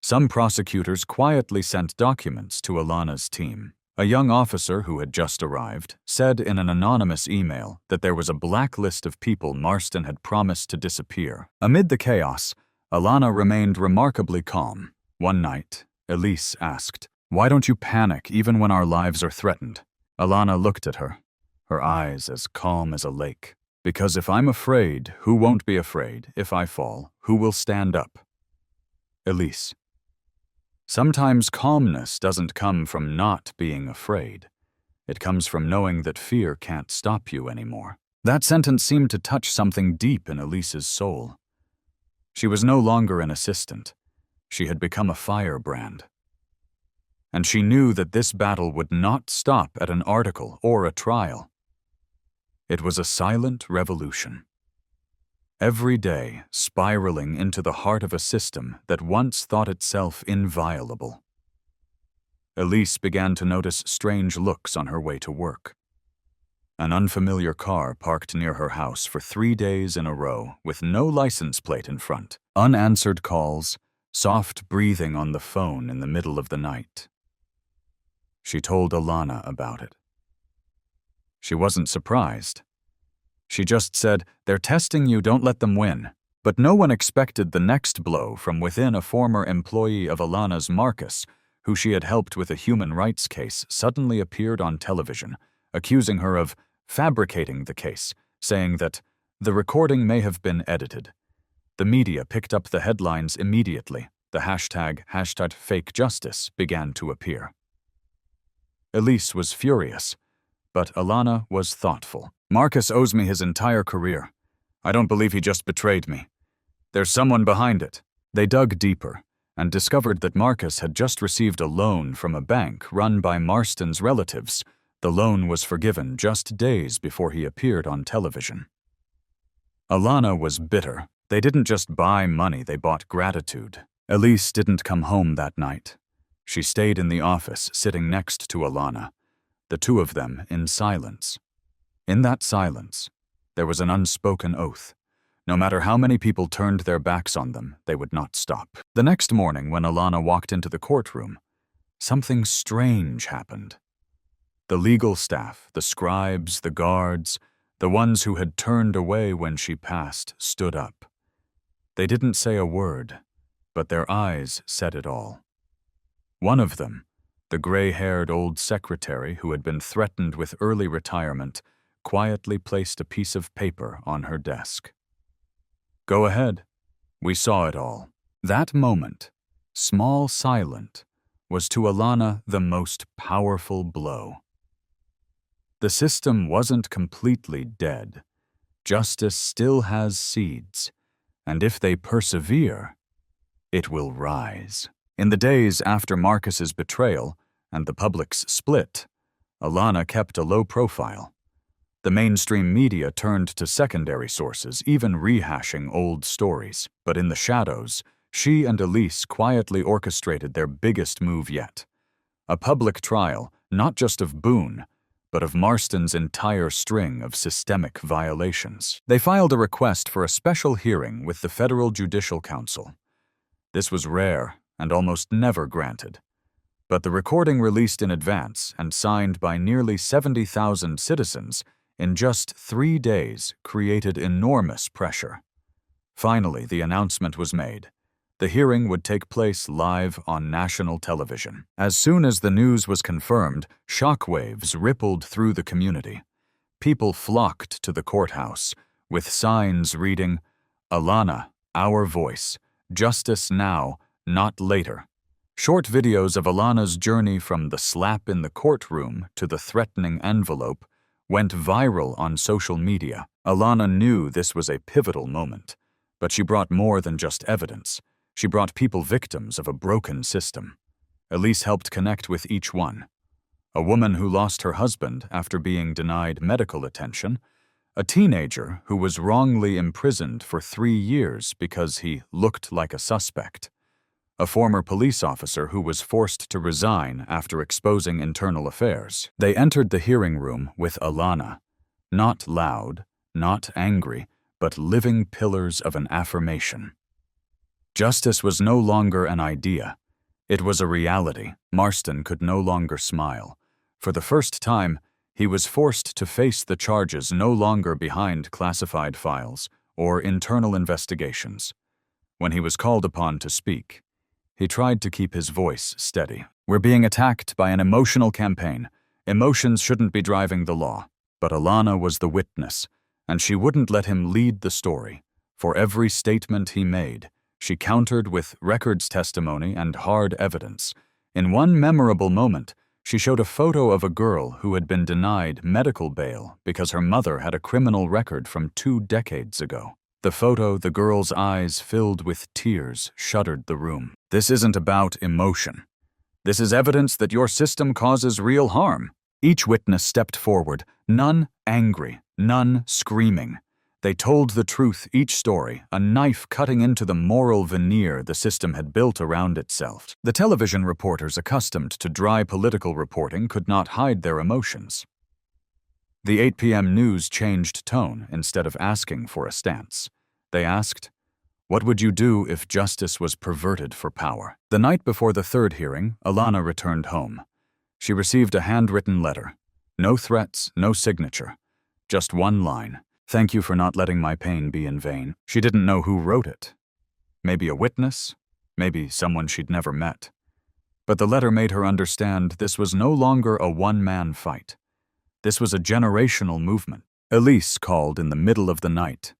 [SPEAKER 1] Some prosecutors quietly sent documents to Alana's team. A young officer who had just arrived said in an anonymous email that there was a blacklist of people Marston had promised to disappear. Amid the chaos, Alana remained remarkably calm. One night, Elise asked, "Why don't you panic even when our lives are threatened?" Alana looked at her, her eyes as calm as a lake. "Because if I'm afraid, who won't be afraid? If I fall, who will stand up?" Elise. Sometimes calmness doesn't come from not being afraid. It comes from knowing that fear can't stop you anymore. That sentence seemed to touch something deep in Elise's soul. She was no longer an assistant. She had become a firebrand. And she knew that this battle would not stop at an article or a trial. It was a silent revolution. Every day spiraling into the heart of a system that once thought itself inviolable. Elise began to notice strange looks on her way to work. An unfamiliar car parked near her house for 3 days in a row with no license plate in front, unanswered calls, soft breathing on the phone in the middle of the night. She told Alana about it. She wasn't surprised. She just said, "They're testing you, don't let them win." But no one expected the next blow from within. A former employee of Alana's, Marcus, who she had helped with a human rights case, suddenly appeared on television, accusing her of fabricating the case, saying that the recording may have been edited. The media picked up the headlines immediately. The hashtag #FakeJustice began to appear. Elise was furious, but Alana was thoughtful. "Marcus owes me his entire career. I don't believe he just betrayed me. There's someone behind it." They dug deeper and discovered that Marcus had just received a loan from a bank run by Marston's relatives. The loan was forgiven just days before he appeared on television. Alana was bitter. They didn't just buy money, they bought gratitude. Elise didn't come home that night. She stayed in the office, sitting next to Alana, the two of them in silence. In that silence, there was an unspoken oath. No matter how many people turned their backs on them, they would not stop. The next morning, when Alana walked into the courtroom, something strange happened. The legal staff, the scribes, the guards, the ones who had turned away when she passed, stood up. They didn't say a word, but their eyes said it all. One of them, the gray-haired old secretary who had been threatened with early retirement, quietly placed a piece of paper on her desk. "Go ahead. We saw it all." That moment, small, silent, was to Alana the most powerful blow. The system wasn't completely dead. Justice still has seeds, and if they persevere, it will rise. In the days after Marcus's betrayal and the public's split, Alana kept a low profile. The mainstream media turned to secondary sources, even rehashing old stories. But in the shadows, she and Elise quietly orchestrated their biggest move yet. A public trial, not just of Boone, but of Marston's entire string of systemic violations. They filed a request for a special hearing with the Federal Judicial Council. This was rare and almost never granted. But the recording released in advance and signed by nearly 70,000 citizens in just 3 days created enormous pressure. Finally, the announcement was made. The hearing would take place live on national television. As soon as the news was confirmed, shockwaves rippled through the community. People flocked to the courthouse, with signs reading, "Alana, our voice. Justice now, not later." Short videos of Alana's journey from the slap in the courtroom to the threatening envelope went viral on social media. Alana knew this was a pivotal moment, but she brought more than just evidence. She brought people victims of a broken system. Elise helped connect with each one. A woman who lost her husband after being denied medical attention, a teenager who was wrongly imprisoned for 3 years because he looked like a suspect, a former police officer who was forced to resign after exposing internal affairs. They entered the hearing room with Alana, not loud, not angry, but living pillars of an affirmation. Justice was no longer an idea. It was a reality. Marston could no longer smile. For the first time, he was forced to face the charges no longer behind classified files or internal investigations. When he was called upon to speak, he tried to keep his voice steady. "We're being attacked by an emotional campaign. Emotions shouldn't be driving the law." But Alana was the witness, and she wouldn't let him lead the story. For every statement he made, she countered with records testimony and hard evidence. In one memorable moment, she showed a photo of a girl who had been denied medical bail because her mother had a criminal record from 2 decades ago. The photo, the girl's eyes filled with tears, shuddered the room. "This isn't about emotion. This is evidence that your system causes real harm." Each witness stepped forward, none angry, none screaming. They told the truth, each story, a knife cutting into the moral veneer the system had built around itself. The television reporters accustomed to dry political reporting could not hide their emotions. The 8 p.m. news changed tone instead of asking for a stance. They asked, "What would you do if justice was perverted for power?" The night before the 3rd hearing, Alana returned home. She received a handwritten letter. No threats, no signature. Just one line. "Thank you for not letting my pain be in vain." She didn't know who wrote it. Maybe a witness, maybe someone she'd never met. But the letter made her understand this was no longer a one-man fight. This was a generational movement. Elise called in the middle of the night.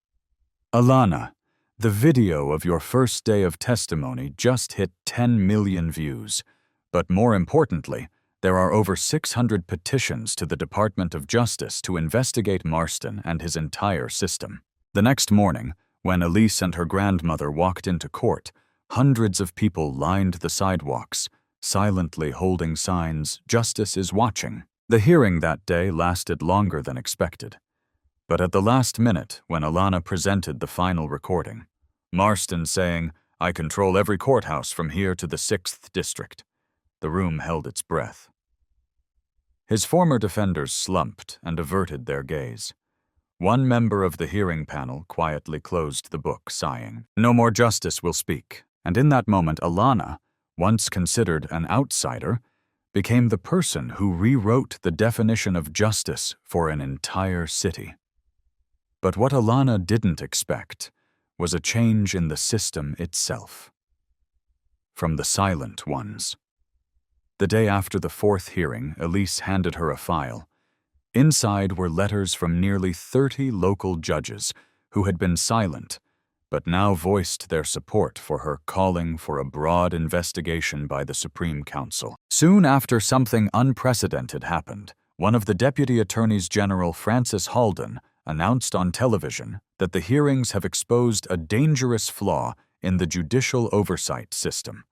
[SPEAKER 1] "Alana, the video of your first day of testimony just hit 10 million views. But more importantly, there are over 600 petitions to the Department of Justice to investigate Marston and his entire system." The next morning, when Elise and her grandmother walked into court, hundreds of people lined the sidewalks, silently holding signs, "Justice is watching." The hearing that day lasted longer than expected. But at the last minute, when Alana presented the final recording, Marston saying, "I control every courthouse from here to the 6th district," the room held its breath. His former defenders slumped and averted their gaze. One member of the hearing panel quietly closed the book, sighing, "No more justice will speak." And in that moment, Alana, once considered an outsider, became the person who rewrote the definition of justice for an entire city. But what Alana didn't expect was a change in the system itself. From the silent ones. The day after the 4th hearing, Elise handed her a file. Inside were letters from nearly 30 local judges who had been silent, but now voiced their support for her calling for a broad investigation by the Supreme Council. Soon after, something unprecedented happened. One of the Deputy Attorneys General, Francis Halden, announced on television that the hearings have exposed a dangerous flaw in the judicial oversight system,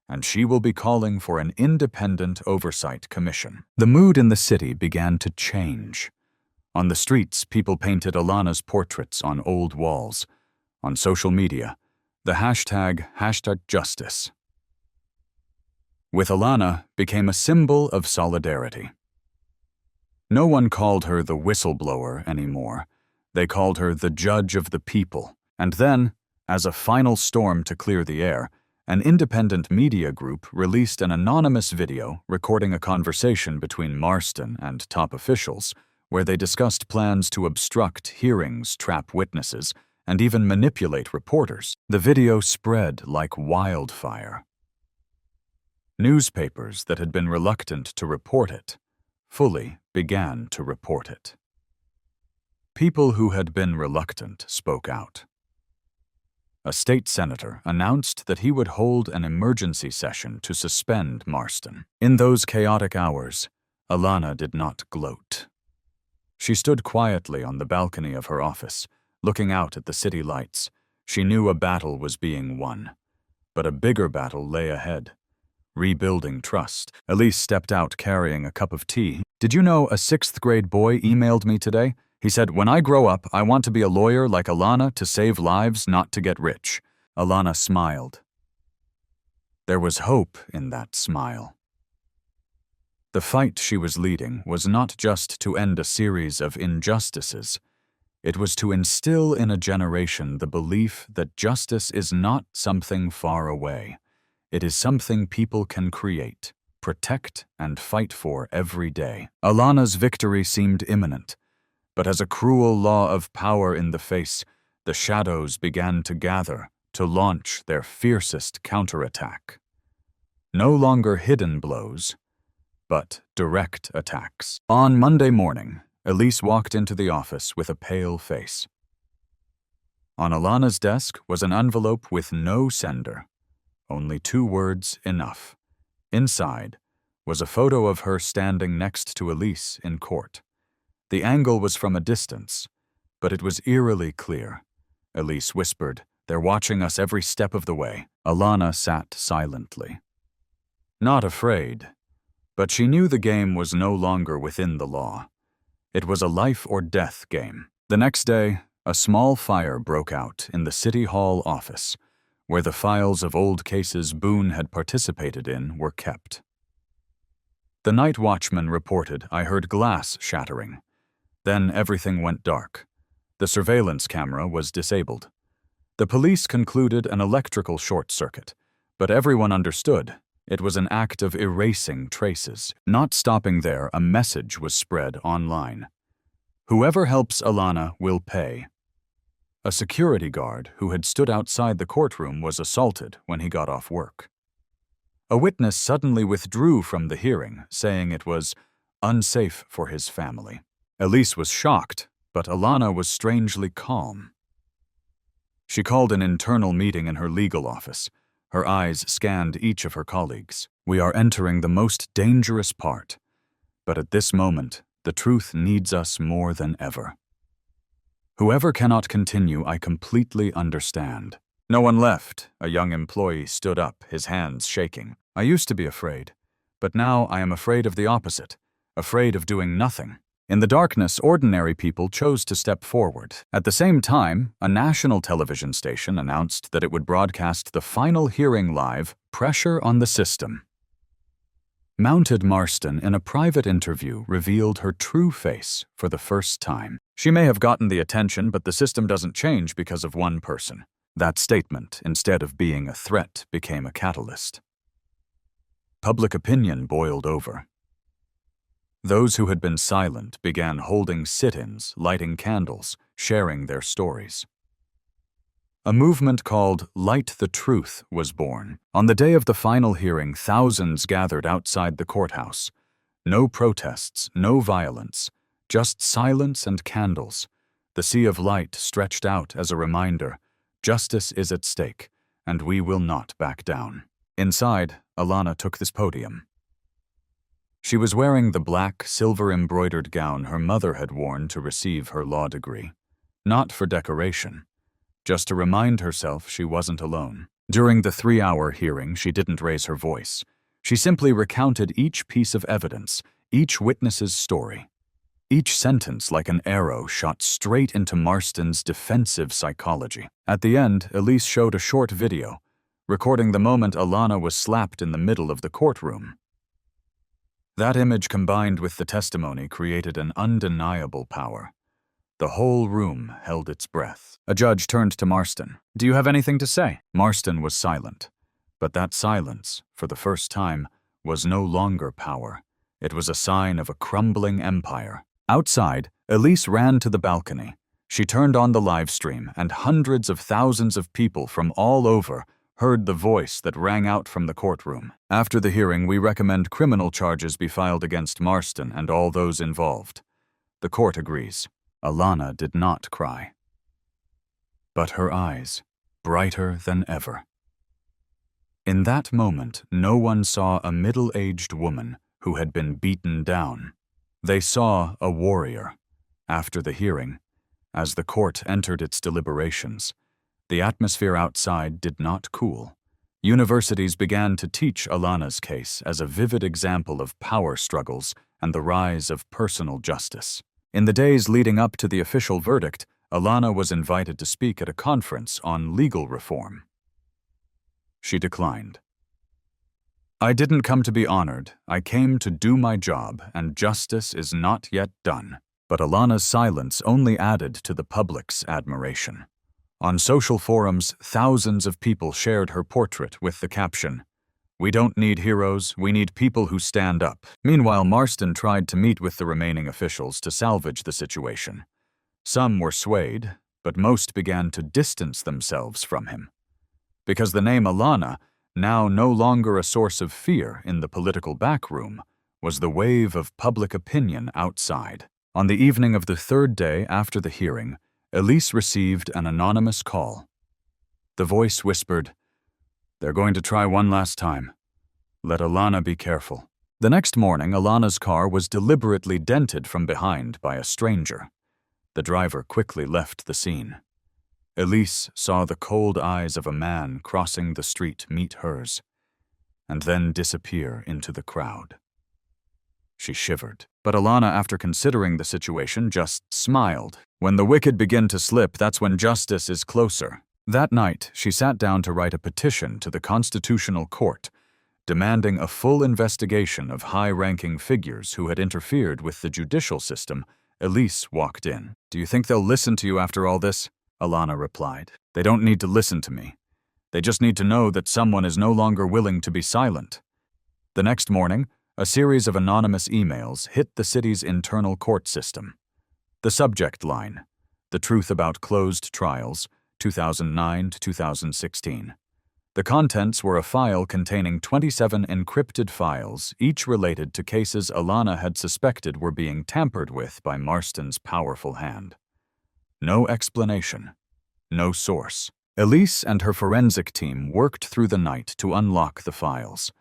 [SPEAKER 1] and she will be calling for an independent oversight commission. The mood in the city began to change. On the streets, people painted Alana's portraits on old walls. On social media, the hashtag #justice with Alana became a symbol of solidarity. No one called her the whistleblower anymore. They called her the judge of the people. And then, as a final storm to clear the air, An independent media group released an anonymous video recording a conversation between Marston and top officials where they discussed plans to obstruct hearings, trap witnesses, and even manipulate reporters. The video spread like wildfire. Newspapers that had been reluctant to report it fully began to report it. People who had been reluctant spoke out. A state senator announced that he would hold an emergency session to suspend Marston. In those chaotic hours, Alana did not gloat. She stood quietly on the balcony of her office, looking out at the city lights. She knew a battle was being won, but a bigger battle lay ahead. Rebuilding trust. Elise stepped out carrying a cup of tea. "Did you know a 6th grade boy emailed me today? He said, 'When I grow up, I want to be a lawyer like Alana to save lives, not to get rich.'" Alana smiled. There was hope in that smile. The fight she was leading was not just to end a series of injustices. It was to instill in a generation the belief that justice is not something far away. It is something people can create, protect, and fight for every day. Alana's victory seemed imminent, but as a cruel law of power in the face, the shadows began to gather to launch their fiercest counterattack. No longer hidden blows, but direct attacks. On Monday morning, Elise walked into the office with a pale face. On Alana's desk was an envelope with no sender. Only 2 words enough. Inside was a photo of her standing next to Elise in court. The angle was from a distance, but it was eerily clear. Elise whispered, "They're watching us every step of the way." Alana sat silently. Not afraid, but she knew the game was no longer within the law. It was a life-or-death game. The next day, a small fire broke out in the City Hall office, where the files of old cases Boone had participated in were kept. The night watchman reported, "I heard glass shattering." Then everything went dark. The surveillance camera was disabled. The police concluded an electrical short circuit, but everyone understood it was an act of erasing traces. Not stopping there, a message was spread online. "Whoever helps Alana will pay." A security guard who had stood outside the courtroom was assaulted when he got off work. A witness suddenly withdrew from the hearing, saying it was unsafe for his family. Elise was shocked, but Alana was strangely calm. She called an internal meeting in her legal office. Her eyes scanned each of her colleagues. "We are entering the most dangerous part, but at this moment, the truth needs us more than ever. Whoever cannot continue, I completely understand." No one left. A young employee stood up, his hands shaking. "I used to be afraid, but now I am afraid of the opposite, afraid of doing nothing." In the darkness, ordinary people chose to step forward. At the same time, a national television station announced that it would broadcast the final hearing live, "Pressure on the System." Mounted Marston, in a private interview, revealed her true face for the first time. "She may have gotten the attention, but the system doesn't change because of one person." That statement, instead of being a threat, became a catalyst. Public opinion boiled over. Those who had been silent began holding sit-ins, lighting candles, sharing their stories. A movement called Light the Truth was born. On the day of the final hearing, thousands gathered outside the courthouse. No protests, no violence, just silence and candles. The sea of light stretched out as a reminder, justice is at stake, and we will not back down. Inside, Alana took this podium. She was wearing the black, silver-embroidered gown her mother had worn to receive her law degree. Not for decoration, just to remind herself she wasn't alone. During the 3-hour hearing, she didn't raise her voice. She simply recounted each piece of evidence, each witness's story. Each sentence, like an arrow, shot straight into Marston's defensive psychology. At the end, Elise showed a short video, recording the moment Alana was slapped in the middle of the courtroom. That image combined with the testimony created an undeniable power. The whole room held its breath. A judge turned to Marston. "Do you have anything to say?" Marston was silent, But that silence, for the first time, was no longer power. It was a sign of a crumbling empire. Outside, Elise ran to the balcony. She turned on the live stream, and hundreds of thousands of people from all over heard the voice that rang out from the courtroom. After the hearing, we recommend criminal charges be filed against Marston and all those involved. The court agrees. Alana did not cry. But her eyes, brighter than ever. In that moment, no one saw a middle-aged woman who had been beaten down. They saw a warrior. After the hearing, as the court entered its deliberations, the atmosphere outside did not cool. Universities began to teach Alana's case as a vivid example of power struggles and the rise of personal justice. In the days leading up to the official verdict, Alana was invited to speak at a conference on legal reform. She declined. "I didn't come to be honored. I came to do my job, and justice is not yet done." But Alana's silence only added to the public's admiration. On social forums, thousands of people shared her portrait with the caption, "We don't need heroes, we need people who stand up." Meanwhile, Marston tried to meet with the remaining officials to salvage the situation. Some were swayed, but most began to distance themselves from him. Because the name Alana, now no longer a source of fear in the political backroom, was the wave of public opinion outside. On the evening of the third day after the hearing, Elise received an anonymous call. The voice whispered, "They're going to try one last time. Let Alana be careful." The next morning, Alana's car was deliberately dented from behind by a stranger. The driver quickly left the scene. Elise saw the cold eyes of a man crossing the street meet hers, and then disappear into the crowd. She shivered, but Alana, after considering the situation, just smiled. When the wicked begin to slip, that's when justice is closer. That night, she sat down to write a petition to the Constitutional Court, demanding a full investigation of high-ranking figures who had interfered with the judicial system. Elise walked in. "Do you think they'll listen to you after all this?" Alana replied. "They don't need to listen to me. They just need to know that someone is no longer willing to be silent." The next morning, a series of anonymous emails hit the city's internal court system. The subject line, "The Truth About Closed Trials, 2009 to 2016. The contents were a file containing 27 encrypted files, each related to cases Alana had suspected were being tampered with by Marston's powerful hand. No explanation. No source. Elise and her forensic team worked through the night to unlock the files.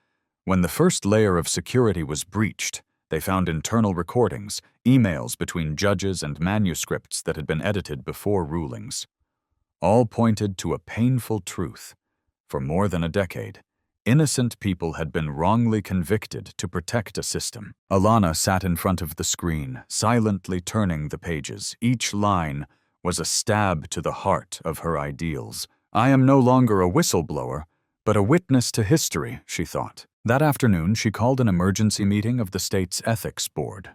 [SPEAKER 1] When the first layer of security was breached, they found internal recordings, emails between judges and manuscripts that had been edited before rulings. All pointed to a painful truth. For more than a decade, innocent people had been wrongly convicted to protect a system. Alana sat in front of the screen, silently turning the pages. Each line was a stab to the heart of her ideals. "I am no longer a whistleblower, but a witness to history," she thought. That afternoon, she called an emergency meeting of the state's ethics board.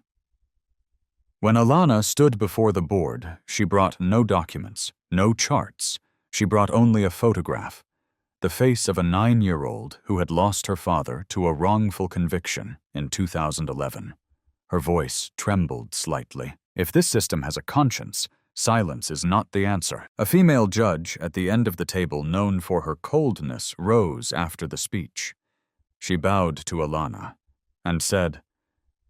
[SPEAKER 1] When Alana stood before the board, she brought no documents, no charts. She brought only a photograph, the face of a 9-year-old who had lost her father to a wrongful conviction in 2011. Her voice trembled slightly. "If this system has a conscience, silence is not the answer." A female judge at the end of the table, known for her coldness, rose after the speech. She bowed to Alana and said,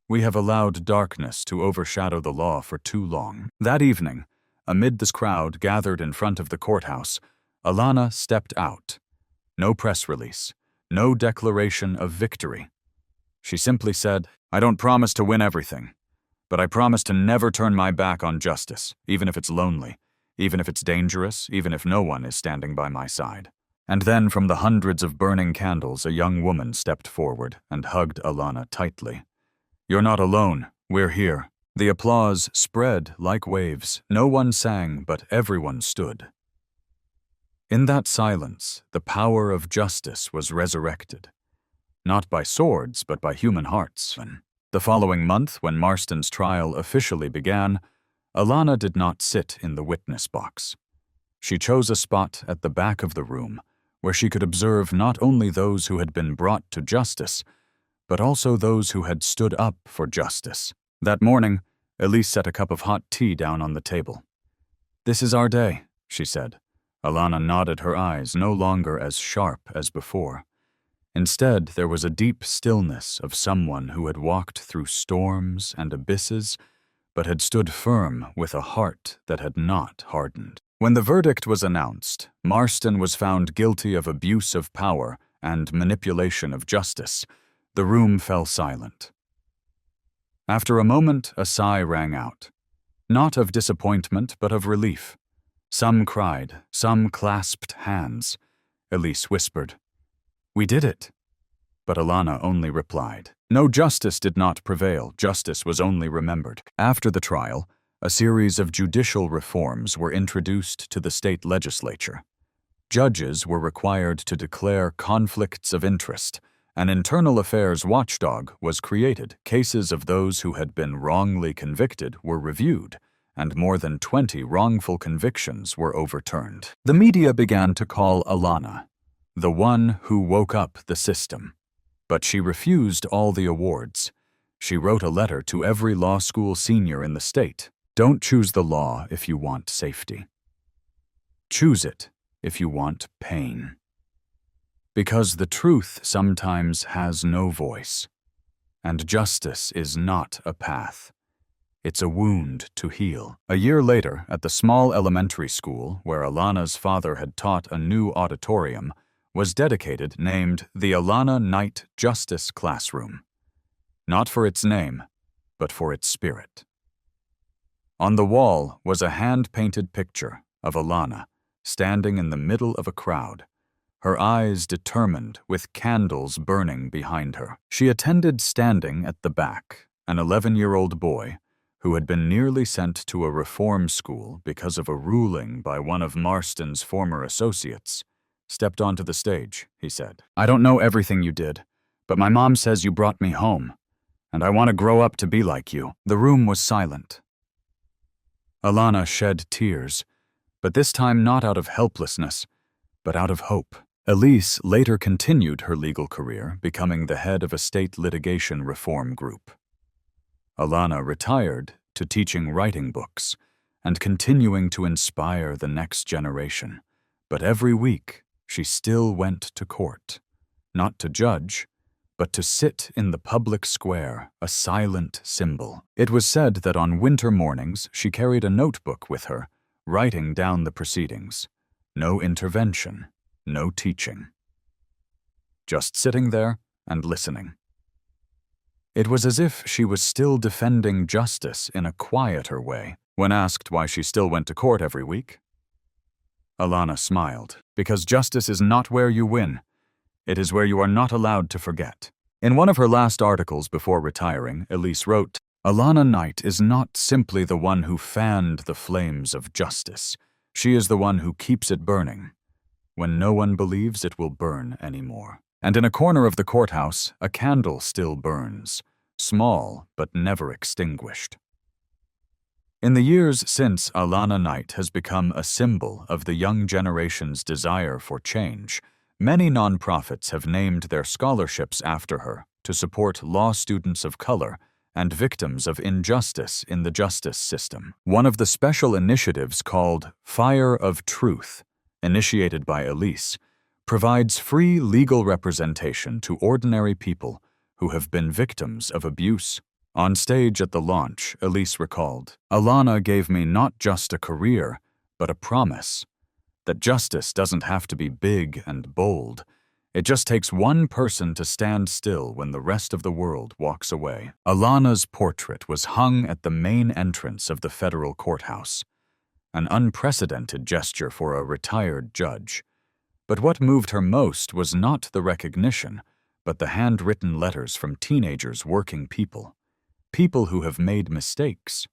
[SPEAKER 1] "We have allowed darkness to overshadow the law for too long." That evening, amid this crowd gathered in front of the courthouse, Alana stepped out. No press release, no declaration of victory. She simply said, "I don't promise to win everything, but I promise to never turn my back on justice, even if it's lonely, even if it's dangerous, even if no one is standing by my side." And then, from the hundreds of burning candles, a young woman stepped forward and hugged Alana tightly. "You're not alone. We're here." The applause spread like waves. No one sang, but everyone stood. In that silence, the power of justice was resurrected. Not by swords, but by human hearts. The following month, when Marston's trial officially began, Alana did not sit in the witness box. She chose a spot at the back of the room, where she could observe not only those who had been brought to justice, but also those who had stood up for justice. That morning, Elise set a cup of hot tea down on the table. "This is our day," she said. Alana nodded, her eyes no longer as sharp as before. Instead, there was a deep stillness of someone who had walked through storms and abysses, but had stood firm with a heart that had not hardened. When the verdict was announced, Marston was found guilty of abuse of power and manipulation of justice. The room fell silent. After a moment, a sigh rang out. Not of disappointment, but of relief. Some cried, some clasped hands. Elise whispered, "We did it." But Alana only replied, "No, justice did not prevail. Justice was only remembered." After the trial, a series of judicial reforms were introduced to the state legislature. Judges were required to declare conflicts of interest. An internal affairs watchdog was created. Cases of those who had been wrongly convicted were reviewed, and more than 20 wrongful convictions were overturned. The media began to call Alana the one who woke up the system. But she refused all the awards. She wrote a letter to every law school senior in the state. "Don't choose the law if you want safety. Choose it if you want pain. Because the truth sometimes has no voice, and justice is not a path. It's a wound to heal." A year later, at the small elementary school where Alana's father had taught, a new auditorium was dedicated, named the Alana Knight Justice Classroom. Not for its name, but for its spirit. On the wall was a hand-painted picture of Alana standing in the middle of a crowd, her eyes determined with candles burning behind her. She attended standing at the back, an 11-year-old boy who had been nearly sent to a reform school because of a ruling by one of Marston's former associates, stepped onto the stage. He said, "I don't know everything you did, but my mom says you brought me home, and I want to grow up to be like you." The room was silent. Alana shed tears, but this time not out of helplessness, but out of hope. Elise later continued her legal career, becoming the head of a state litigation reform group. Alana retired to teaching writing books and continuing to inspire the next generation. But every week, she still went to court, not to judge, but to sit in the public square, a silent symbol. It was said that on winter mornings she carried a notebook with her, writing down the proceedings. No intervention, no teaching. Just sitting there and listening. It was as if she was still defending justice in a quieter way. When asked why she still went to court every week, Alana smiled. "Because justice is not where you win. It is where you are not allowed to forget." In one of her last articles before retiring, Elise wrote, "Alana Knight is not simply the one who fanned the flames of justice. She is the one who keeps it burning when no one believes it will burn anymore." And in a corner of the courthouse, a candle still burns, small but never extinguished. In the years since, Alana Knight has become a symbol of the young generation's desire for change. Many nonprofits have named their scholarships after her to support law students of color and victims of injustice in the justice system. One of the special initiatives, called Fire of Truth, initiated by Elise, provides free legal representation to ordinary people who have been victims of abuse. On stage at the launch, Elise recalled, "Alana gave me not just a career, but a promise. That justice doesn't have to be big and bold. It just takes one person to stand still when the rest of the world walks away." Alana's portrait was hung at the main entrance of the federal courthouse, an unprecedented gesture for a retired judge. But what moved her most was not the recognition, but the handwritten letters from teenagers, working people. People who have made mistakes,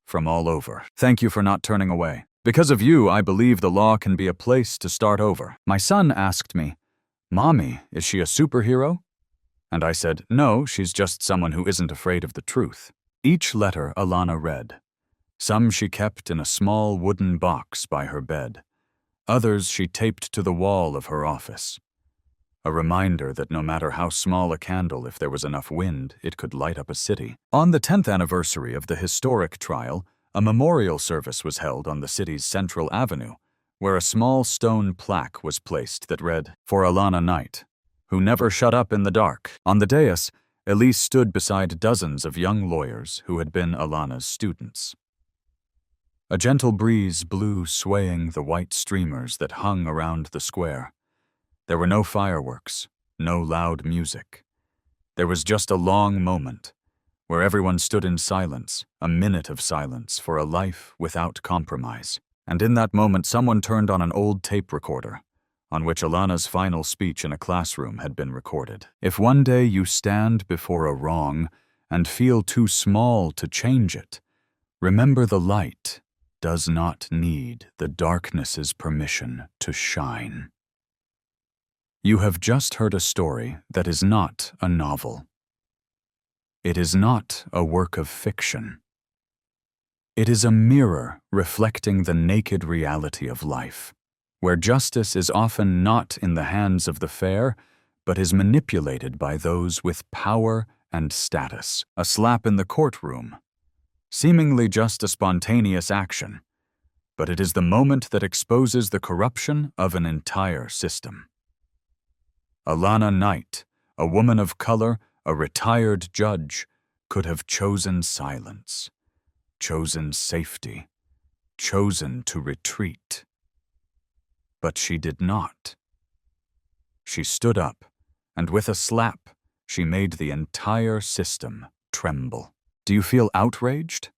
[SPEAKER 1] from all over. "Thank you for not turning away. Because of you, I believe the law can be a place to start over." My son asked me, "Mommy, is she a superhero?" And I said, "No, she's just someone who isn't afraid of the truth." Each letter Alana read. Some she kept in a small wooden box by her bed. Others she taped to the wall of her office. A reminder that no matter how small a candle, if there was enough wind, it could light up a city. On the 10th anniversary of the historic trial, a memorial service was held on the city's Central Avenue, where a small stone plaque was placed that read, "For Alana Knight, who never shut up in the dark." On the dais, Elise stood beside dozens of young lawyers who had been Alana's students. A gentle breeze blew, swaying the white streamers that hung around the square. There were no fireworks, no loud music. There was just a long moment, where everyone stood in silence, a minute of silence for a life without compromise. And in that moment, someone turned on an old tape recorder, on which Alana's final speech in a classroom had been recorded. If one day you stand before a wrong and feel too small to change it, remember the light does not need the darkness's permission to shine. You have just heard a story that is not a novel. It is not a work of fiction. It is a mirror reflecting the naked reality of life, where justice is often not in the hands of the fair, but is manipulated by those with power and status. A slap in the courtroom, seemingly just a spontaneous action, but it is the moment that exposes the corruption of an entire system. Alana Knight, a woman of color, a retired judge, could have chosen silence, chosen safety, chosen to retreat. But she did not. She stood up, and with a slap, she made the entire system tremble. Do you feel outraged?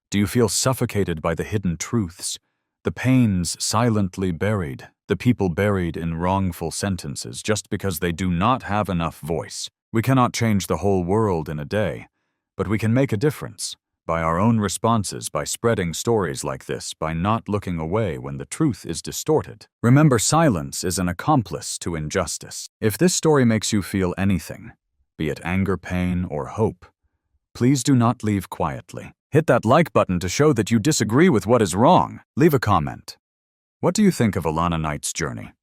[SPEAKER 1] Do you feel suffocated by the hidden truths, the pains silently buried, the people buried in wrongful sentences just because they do not have enough voice? We cannot change the whole world in a day, but we can make a difference by our own responses, by spreading stories like this, by not looking away when the truth is distorted. Remember, silence is an accomplice to injustice. If this story makes you feel anything, be it anger, pain, or hope, please do not leave quietly. Hit that like button to show that you disagree with what is wrong. Leave a comment. What do you think of Alana Knight's journey?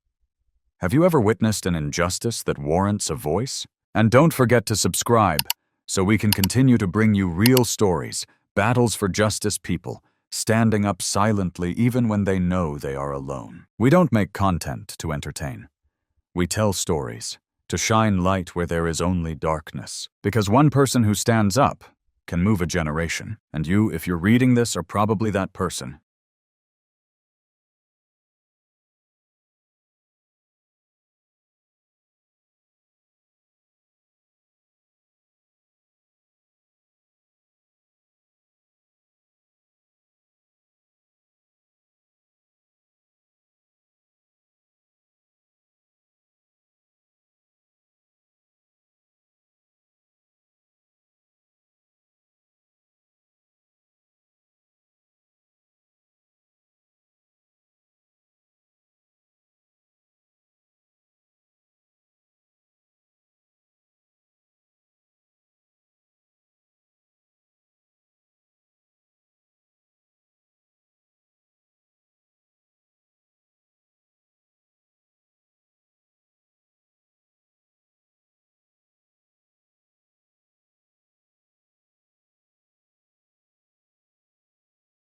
[SPEAKER 1] Have you ever witnessed an injustice that warrants a voice? And don't forget to subscribe, so we can continue to bring you real stories, battles for justice, people standing up silently even when they know they are alone. We don't make content to entertain. We tell stories to shine light where there is only darkness. Because one person who stands up can move a generation. And you, if you're reading this, are probably that person.